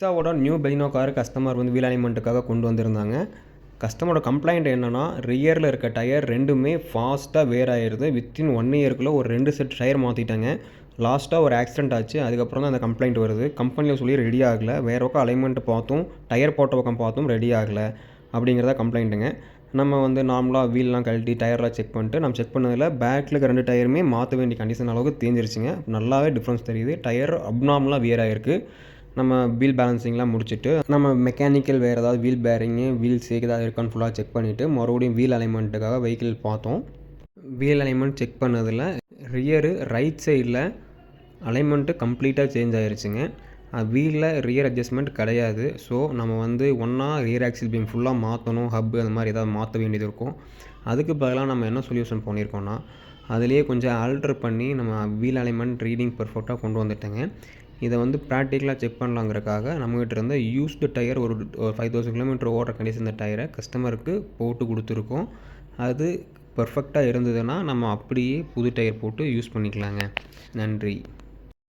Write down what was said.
Nexiaவோட new Baleno car customer வந்து wheel அலைன்மெண்ட்டுக்காக கொண்டு வந்திருந்தாங்க. கஸ்டமரோட கம்ப்ளைண்ட் என்னன்னா, ரியரில் இருக்க டயர் ரெண்டுமே ஃபாஸ்ட்டாக வேர் ஆயிடுது. வித்தின் 1 இயர்க்குள்ளே ஒரு 2 செட் டயர் மாற்றிட்டாங்க. லாஸ்ட்டாக ஒரு ஆக்சிடென்ட் ஆச்சு. அதுக்கப்புறம் தான் அந்த கம்ப்ளைண்ட் வருது. கம்பெனியில் சொல்லி ரெடி ஆகலை. வேறு பக்கம் அலைன்மெண்ட் பார்த்தும் டயர் போட்ட பக்கம் பார்த்தும் ரெடி ஆகலை அப்படிங்கிறத கம்ப்ளைண்ட்டுங்க. நம்ம வந்து நார்மலாக வீல்லாம் கழட்டி டயர்லாம் செக் பண்ணிட்டு நம்ம செக் பண்ணதில் பேக்கில் இருக்க 2 டயருமே மாற்ற வேண்டிய கண்டிஷன் அளவுக்கு தேஞ்சிருச்சுங்க. நல்லாவே டிஃப்ரென்ஸ் தெரியுது. டயர் அப்நார்மலாக வியர் ஆகிருக்கு. நம்ம வீல் பேலன்சிங்லாம் முடிச்சுட்டு நம்ம மெக்கானிக்கல் வேறு ஏதாவது வீல் பேரிங்கு வீல் சேக் ஏதாவது இருக்கான்னு ஃபுல்லாக செக் பண்ணிவிட்டு மறுபடியும் வீல் அலைன்மெண்ட்டுக்காக வெஹிக்கிள் பார்த்தோம். வீல் அலைன்மெண்ட் செக் பண்ணதில் ரியரு ரைட் சைடில் அலைன்மெண்ட்டு கம்ப்ளீட்டாக சேஞ்ச் ஆகிருச்சுங்க. வீலில் ரியர் அட்ஜஸ்ட்மெண்ட் கிடையாது. ஸோ நம்ம வந்து ஒன்றா ரியர் ஆக்சில் பீம் ஃபுல்லாக மாற்றணும், ஹப்பு அந்த மாதிரி ஏதாவது மாற்ற வேண்டியது இருக்கும். அதுக்கு பதிலாக நம்ம என்ன சொல்யூஷன் பண்ணியிருக்கோன்னா, அதிலேயே கொஞ்சம் ஆல்ட்ரு பண்ணி நம்ம வீல் அலைன்மெண்ட் ரீடிங் பெர்ஃபெக்டாக கொண்டு வந்துட்டேங்க. இதை வந்து ப்ராக்டிக்கலாக செக் பண்ணலாங்கிறக்காக நம்மகிட்ட இருந்த யூஸ்டு டயர் ஒரு 5000 கிலோமீட்டர் ஓடுற கண்டிஷன் இந்த டயரை கஸ்டமருக்கு போட்டு கொடுத்துருக்கோம். அது பெர்ஃபெக்டாக இருந்ததுன்னா நம்ம அப்படியே புது டயர் போட்டு யூஸ் பண்ணிக்கலாங்க. நன்றி.